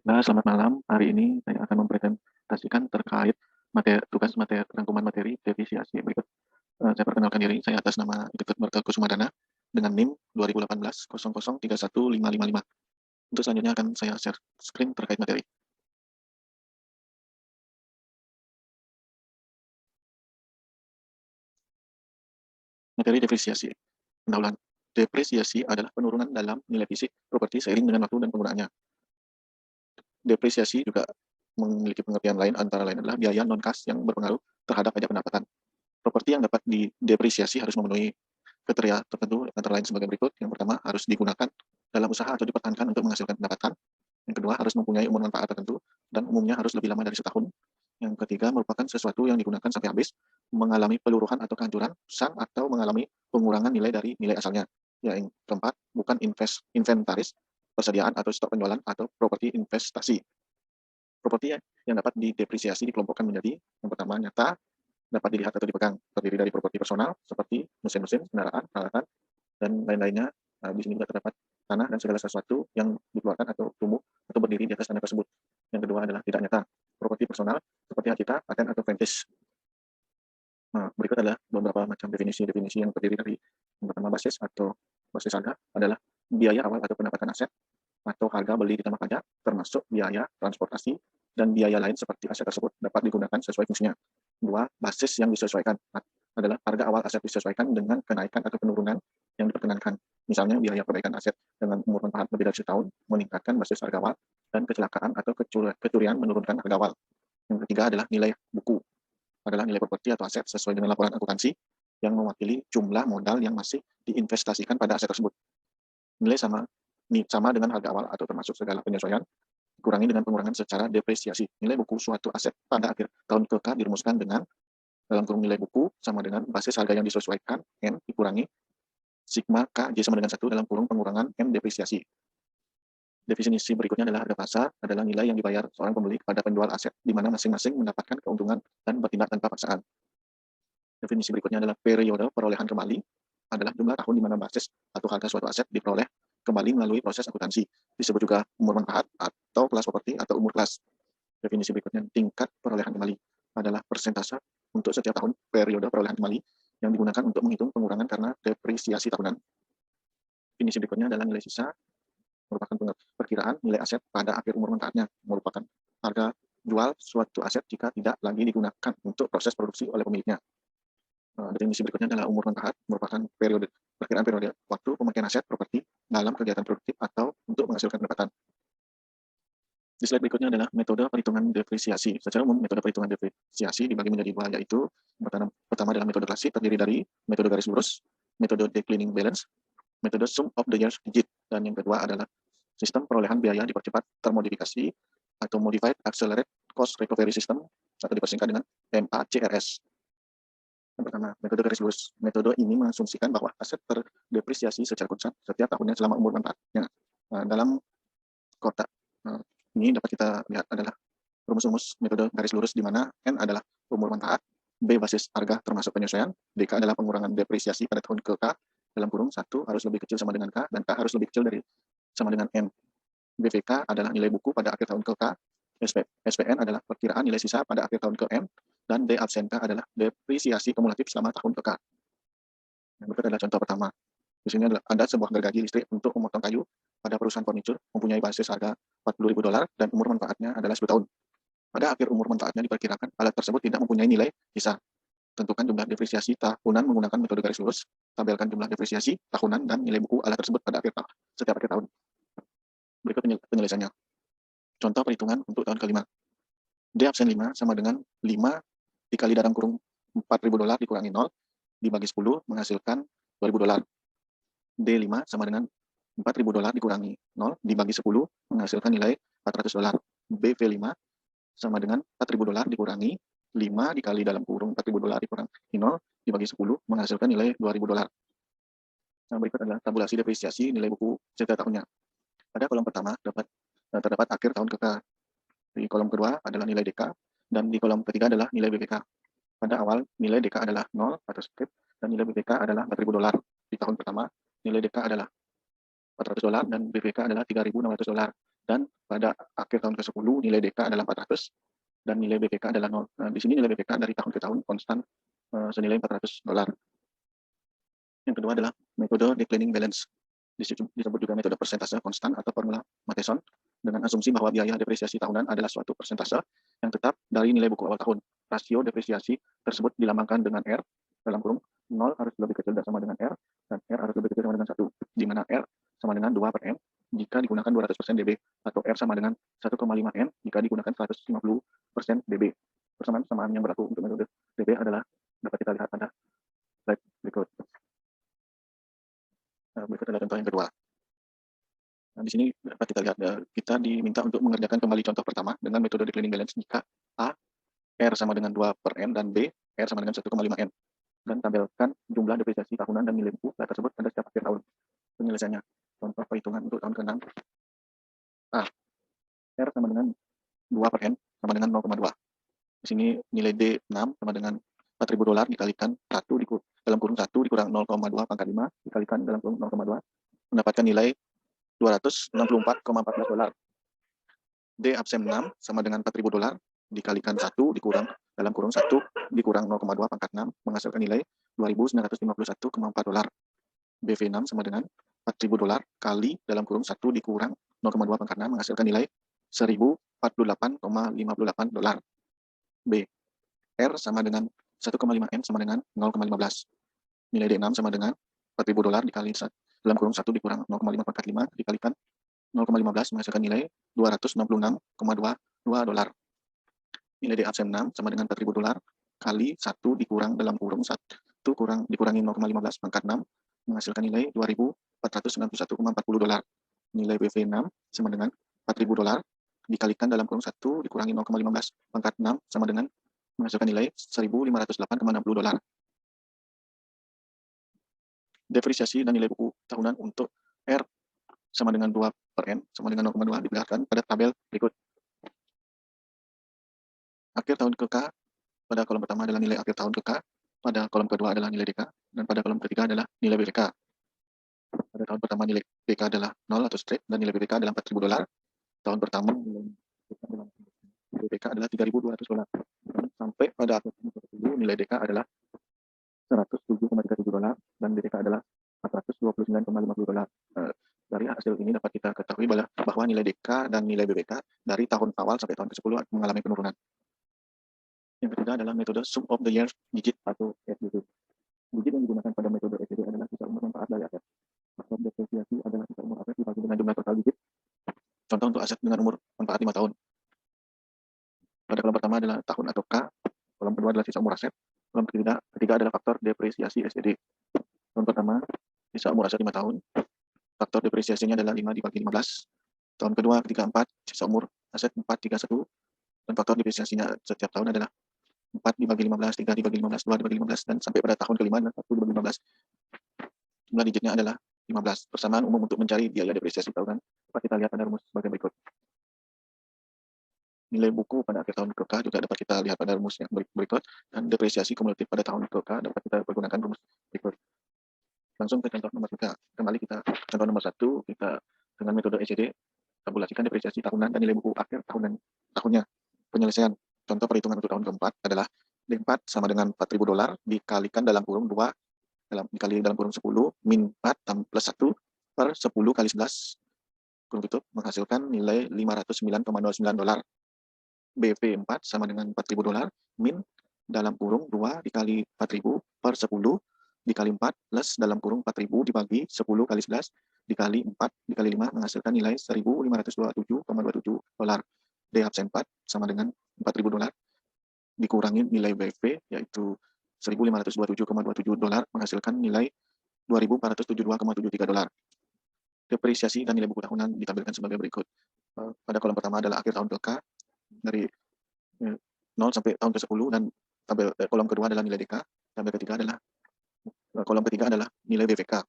Nah, selamat malam. Hari ini saya akan mempresentasikan terkait tugas rangkuman materi depresiasi berikut. Saya perkenalkan diri, saya atas nama Iketut Berkel Kusumadana dengan NIM 2018 00315555. Untuk selanjutnya akan saya share screen terkait materi. Materi depresiasi. Pendahuluan. Depresiasi adalah penurunan dalam nilai fisik properti seiring dengan waktu dan penggunaannya. Depresiasi juga memiliki pengertian lain, antara lain adalah biaya non-kas yang berpengaruh terhadap pajak pendapatan. Properti yang dapat didepresiasi harus memenuhi kriteria tertentu, antara lain sebagai berikut. Yang pertama, harus digunakan dalam usaha atau dipertahankan untuk menghasilkan pendapatan. Yang kedua, harus mempunyai umur manfaat tertentu dan umumnya harus lebih lama dari setahun. Yang ketiga, merupakan sesuatu yang digunakan sampai habis, mengalami peluruhan atau kehancuran, rusak, atau mengalami pengurangan nilai dari nilai asalnya. Yang keempat, bukan inventaris, persediaan atau stok penjualan atau properti investasi. Properti yang dapat didepresiasi dikelompokkan menjadi yang pertama, nyata, dapat dilihat atau dipegang, terdiri dari properti personal seperti mesin-mesin, kendaraan, peralatan, dan lain-lainnya. Di sini juga terdapat tanah dan segala sesuatu yang dikeluarkan atau tumbuh atau berdiri di atas tanah tersebut. Yang kedua adalah tidak nyata, properti personal seperti hak cipta, paten, atau franchise. Berikut adalah beberapa macam definisi yang terdiri dari yang pertama, basis atau basis harga adalah biaya awal atau pendapatan aset atau harga beli ditambah pajak, termasuk biaya transportasi dan biaya lain seperti aset tersebut dapat digunakan sesuai fungsinya. Dua, basis yang disesuaikan adalah harga awal aset disesuaikan dengan kenaikan atau penurunan yang diperkenankan. Misalnya biaya perbaikan aset dengan umur manfaat lebih dari setahun meningkatkan basis harga awal, dan kecelakaan atau kecurian menurunkan harga awal. Yang ketiga adalah nilai buku, adalah nilai properti atau aset sesuai dengan laporan akuntansi yang mewakili jumlah modal yang masih diinvestasikan pada aset tersebut. Nilai sama dengan harga awal atau termasuk segala penyesuaian dikurangi dengan pengurangan secara depresiasi. Nilai buku suatu aset pada akhir tahun KK dirumuskan dengan dalam kurung nilai buku sama dengan basis harga yang disesuaikan N dikurangi sigma K J sama dengan 1 dalam kurung pengurangan M depresiasi. Definisi berikutnya adalah harga pasar adalah nilai yang dibayar seorang pembeli kepada penjual aset di mana masing-masing mendapatkan keuntungan dan bertindak tanpa paksaan. Definisi berikutnya adalah periode perolehan kembali adalah jumlah tahun di mana basis atau harga suatu aset diperoleh kembali melalui proses akuntansi. Disebut juga umur manfaat atau kelas properti atau umur kelas. Definisi berikutnya, tingkat perolehan kembali adalah persentase untuk setiap tahun periode perolehan kembali yang digunakan untuk menghitung pengurangan karena depresiasi tahunan. Definisi berikutnya adalah nilai sisa, merupakan perkiraan nilai aset pada akhir umur manfaatnya, merupakan harga jual suatu aset jika tidak lagi digunakan untuk proses produksi oleh pemiliknya. Definisi berikutnya adalah umur manfaat, merupakan perkiraan periode waktu pemakaian aset properti dalam kegiatan produktif atau untuk menghasilkan pendapatan. Di slide berikutnya adalah metode perhitungan depresiasi. Secara umum, metode perhitungan depresiasi dibagi menjadi dua, yaitu pertama adalah metode klasik, terdiri dari metode garis lurus, metode declining balance, metode sum of the years digit, dan yang kedua adalah sistem perolehan biaya dipercepat termodifikasi atau modified accelerate cost recovery system atau dipersingkat dengan MACRS. Yang pertama, metode garis lurus. Metode ini mengasumsikan bahwa aset terdepresiasi secara konstan setiap tahunnya selama umur manfaatnya. Dalam kotak ini dapat kita lihat adalah rumus-rumus metode garis lurus, di mana N adalah umur manfaat, B basis harga termasuk penyesuaian, DK adalah pengurangan depresiasi pada tahun ke K, dalam kurung 1 harus lebih kecil sama dengan K, dan K harus lebih kecil dari sama dengan N. BVK adalah nilai buku pada akhir tahun ke K, SPN adalah perkiraan nilai sisa pada akhir tahun ke M, dan D absen K adalah depresiasi kumulatif selama tahun ke K. Yang berikut adalah contoh pertama. Di sini ada sebuah gergaji listrik untuk memotong kayu pada perusahaan furniture, mempunyai basis harga $40.000 dan umur manfaatnya adalah 10 tahun. Pada akhir umur manfaatnya diperkirakan alat tersebut tidak mempunyai nilai sisa. Tentukan jumlah depresiasi tahunan menggunakan metode garis lurus. Tabelkan jumlah depresiasi tahunan dan nilai buku alat tersebut pada setiap akhir tahun. Berikut penyelesaiannya. Contoh perhitungan untuk tahun kelima. D absen 5 sama dengan 5 dikali dalam kurung $4.000 dikurangi 0 dibagi 10 menghasilkan $2.000. D5 sama dengan $4.000 dikurangi 0 dibagi 10 menghasilkan nilai $400. BV5 sama dengan $4.000 dikurangi 5 dikali dalam kurung $4.000 dikurangi 0 dibagi 10 menghasilkan nilai $2.000. Nah, berikut adalah tabulasi depresiasi nilai buku setiap tahunnya. Pada kolom pertama terdapat akhir tahun ke K. Di kolom kedua adalah nilai DK, dan di kolom ketiga adalah nilai BPK. Pada awal, nilai DK adalah 0 atau script, dan nilai BPK adalah $4.000. Di tahun pertama, nilai DK adalah $400 dan BPK adalah $3.600. Dan pada akhir tahun ke-10 nilai DK adalah 400 dan nilai BPK adalah 0. Nah, di sini nilai BPK dari tahun ke tahun konstan senilai $400. Yang kedua adalah metode declining balance. Disebut juga metode persentase konstan atau formula Matheson dengan asumsi bahwa biaya depresiasi tahunan adalah suatu persentase yang tetap dari nilai buku awal tahun. Rasio depresiasi tersebut dilambangkan dengan R dalam kurung 0 harus lebih kecil dan sama dengan R dan R harus lebih kecil sama dengan 1, di mana R sama dengan 2 per M jika digunakan 200% dB atau R sama dengan 1,5 M jika digunakan 150% dB. Persamaan yang berlaku untuk metode dB adalah dapat kita lihat pada slide berikut. Berikut adalah contoh yang kedua. Nah, di sini dapat kita lihat kita diminta untuk mengerjakan kembali contoh pertama dengan metode declining balance jika A R sama dengan 2 per M dan B R sama dengan 1,5 M. Dan tampilkan jumlah depresiasi tahunan dan nilai buku tersebut pada setiap akhir tahun. Penyelesaiannya. Contoh perhitungan untuk tahun ke-6. A. R sama dengan 2 per M sama dengan 0,2. Di sini nilai D 6 sama dengan $4.000 dikalikan 1 dalam kurung 1 dikurang 0,2 pangkat 5 dikalikan dalam kurung 0,2 mendapatkan nilai $264,14. D absen 6 sama dengan $4.000 dikalikan 1 dikurang dalam kurung 1 dikurang 0,2 pangkat 6 menghasilkan nilai $2.951,4. BV 6 sama dengan $4.000 kali dalam kurung 1 dikurang 0,2 pangkat 6 menghasilkan nilai $1.048,58. B. R sama dengan 1,5 M sama dengan 0,15. Nilai D6 sama dengan $4.000 dikali dalam kurung 1 dikurang 0,5 pangkat 5 dikalikan 0,15 menghasilkan nilai $266,22. Nilai D absen 6 sama dengan $4.000 kali 1 dikurang dalam kurung 1 dikurangi 0,15 pangkat 6 menghasilkan nilai $2.491,40. Nilai BV 6 sama dengan $4.000 dikalikan dalam kurung 1 dikurangi 0,15 pangkat 6 sama dengan menghasilkan nilai $1.508,60. Depresiasi dan nilai buku tahunan untuk R sama dengan 2 per M sama dengan 0,2 diperlihatkan pada tabel berikut. Akhir tahun ke K, pada kolom pertama adalah nilai akhir tahun ke K, pada kolom kedua adalah nilai DK, dan pada kolom ketiga adalah nilai BPK. Pada tahun pertama nilai DK adalah 0 atau straight, dan nilai BPK adalah $4.000. Tahun pertama nilai BPK adalah $3.200. Sampai pada akhir tahun ke-10 nilai DK adalah $107,37 dan BPK adalah $429,50. Dari hasil ini dapat kita ketahui bahwa nilai DK dan nilai BPK dari tahun awal sampai tahun ke-10 mengalami penurunan. Yang ketiga adalah metode sum of the years digit atau SDG. Digit yang digunakan pada metode SDG adalah sisa umur manfaat dari aset. Faktor depresiasi adalah sisa umur aset dibagi dengan jumlah total digit. Contoh untuk aset dengan umur manfaat 5 tahun. Pada kolom pertama adalah tahun atau K, kolom kedua adalah sisa umur aset, kolom ketiga adalah faktor depresiasi SDD. Kolom pertama, sisa umur aset 5 tahun, faktor depresiasinya adalah 5 dibagi 15. Tahun kedua, ketiga, 4, sisa umur aset 4, 3, 1, dan faktor depresiasinya setiap tahun adalah 4 dibagi 15, 3 dibagi 15, 2 dibagi 15, dan sampai pada tahun kelima adalah 1 dibagi 15. Jumlah digitnya adalah 15. Persamaan umum untuk mencari biaya depresiasi tahunan dapat kita lihat pada rumus sebagai berikut. Nilai buku pada akhir tahun ke K juga dapat kita lihat pada rumus yang berikut, dan depresiasi kumulatif pada tahun ke K dapat kita pergunakan rumus berikut. Langsung ke contoh nomor 3. Kembali kita contoh nomor 1, kita dengan metode ECD tabulasikan depresiasi tahunan dan nilai buku akhir tahunnya. Penyelesaian. Contoh perhitungan untuk tahun keempat adalah D4 sama dengan $4.000 dikalikan dalam kurung 2 dikali dalam kurung 10 min 4 plus 1 per 10 kali 11 kurung tutup menghasilkan nilai $509,09. BV 4 sama dengan $4.000 min dalam kurung 2 dikali 4.000 per 10 dikali 4 plus dalam kurung 4.000 dibagi 10 kali 11 dikali 4 dikali 5 menghasilkan nilai $1.527,27. D absen 4 sama dengan $4.000 dikurangi nilai BV yaitu $1.527,27 menghasilkan nilai $2.472,73. Depresiasi dan nilai buku tahunan ditampilkan sebagai berikut. Pada kolom pertama adalah akhir tahun ke K dari 0 sampai tahun ke-10 dan kolom kedua adalah nilai DK, kolom ketiga adalah nilai BVK.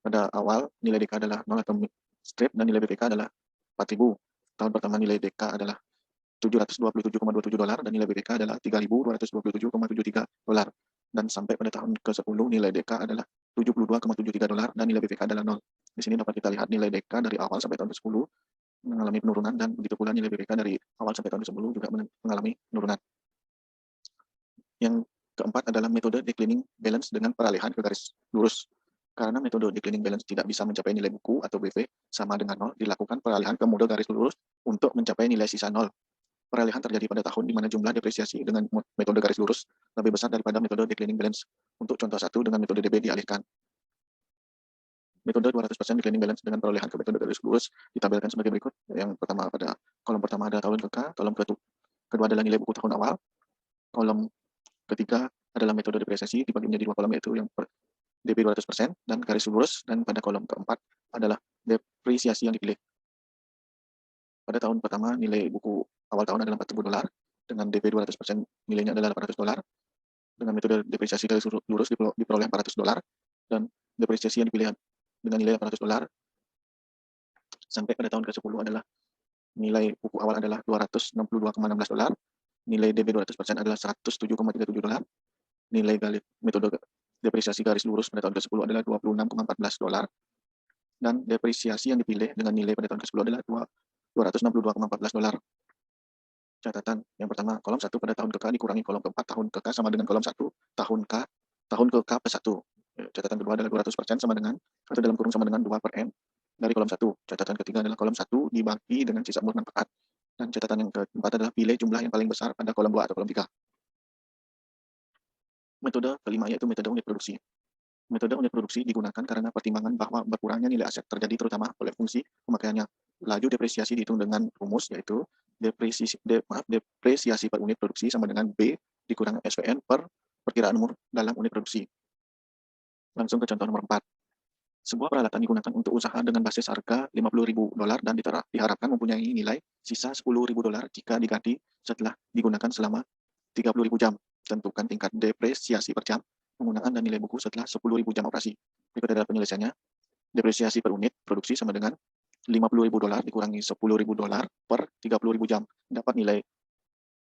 Pada awal nilai DK adalah 0 atau strip dan nilai BVK adalah 4.000. Tahun pertama nilai DK adalah $727,27 dan nilai BPK adalah $3.227,73 dan sampai pada tahun ke-10 nilai DK adalah $72,73 dan nilai BPK adalah 0. Di sini dapat kita lihat nilai DK dari awal sampai tahun ke-10 mengalami penurunan, dan begitu pula nilai BPK dari awal sampai tahun ke-10 juga mengalami penurunan. Yang keempat adalah metode declining balance dengan peralihan ke garis lurus. Karena metode declining balance tidak bisa mencapai nilai buku atau BV sama dengan 0, dilakukan peralihan ke mode garis lurus untuk mencapai nilai sisa 0. Peralihan terjadi pada tahun di mana jumlah depresiasi dengan metode garis lurus lebih besar daripada metode declining balance. Untuk contoh 1, dengan metode DB dialihkan. Metode 200% declining balance dengan perolehan ke metode garis lurus ditampilkan sebagai berikut. Yang pertama, pada kolom pertama ada tahun ke-K, kolom kedua adalah nilai buku tahun awal, kolom ketiga adalah metode depresiasi dibagi menjadi 2 kolom, yaitu yang DP 200% dan garis lurus, dan pada kolom keempat adalah depresiasi yang dipilih. Pada tahun pertama, nilai buku awal tahun adalah $40, dengan DP 200% nilainya adalah $800, dengan metode depresiasi garis lurus diperoleh $400, dan depresiasi yang dipilih dengan nilai $800. Sampai pada tahun ke-10 adalah nilai buku awal adalah $262,16, nilai DB 200% adalah $107,37, nilai metode depresiasi garis lurus pada tahun ke-10 adalah $26,14, dan depresiasi yang dipilih dengan nilai pada tahun ke-10 adalah $262,14. Catatan yang pertama, kolom 1 pada tahun ke-K dikurangi kolom ke-4 tahun ke-K sama dengan kolom 1 tahun ke-K plus 1. Catatan kedua adalah 200% sama dengan 1 dalam kurung sama dengan 2 per M dari kolom 1. Catatan ketiga adalah kolom 1 dibagi dengan sisa murnan per A. Dan catatan yang keempat adalah pilih jumlah yang paling besar pada kolom 2 atau kolom 3. Metode kelima yaitu metode unit produksi. Metode unit produksi digunakan karena pertimbangan bahwa berkurangnya nilai aset terjadi terutama oleh fungsi pemakaiannya. Laju depresiasi dihitung dengan rumus, yaitu depresiasi per unit produksi sama dengan B dikurang SPN per perkiraan umur dalam unit produksi. Langsung ke contoh nomor 4. Sebuah peralatan digunakan untuk usaha dengan basis harga $50.000 dan diharapkan mempunyai nilai sisa $10.000 jika diganti setelah digunakan selama 30.000 jam. Tentukan tingkat depresiasi per jam, penggunaan dan nilai buku setelah 10.000 jam operasi. Berikut adalah penyelesaiannya. Depresiasi per unit produksi sama dengan $50.000 dikurangi $10.000 per 30.000 jam. Dapat nilai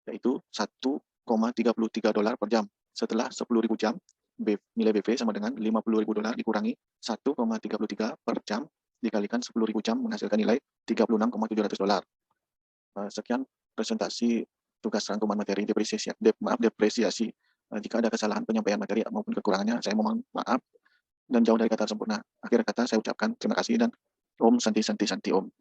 yaitu $1,33 per jam. Setelah 10.000 jam, nilai BV sama dengan $50.000 dikurangi 1,33 per jam dikalikan 10.000 jam menghasilkan nilai $36,700. Sekian presentasi tugas rangkuman materi depresiasi. Jika ada kesalahan penyampaian materi maupun kekurangannya, saya mohon maaf dan jauh dari kata sempurna. Akhir kata saya ucapkan terima kasih dan Om Santi Santi Santi Om.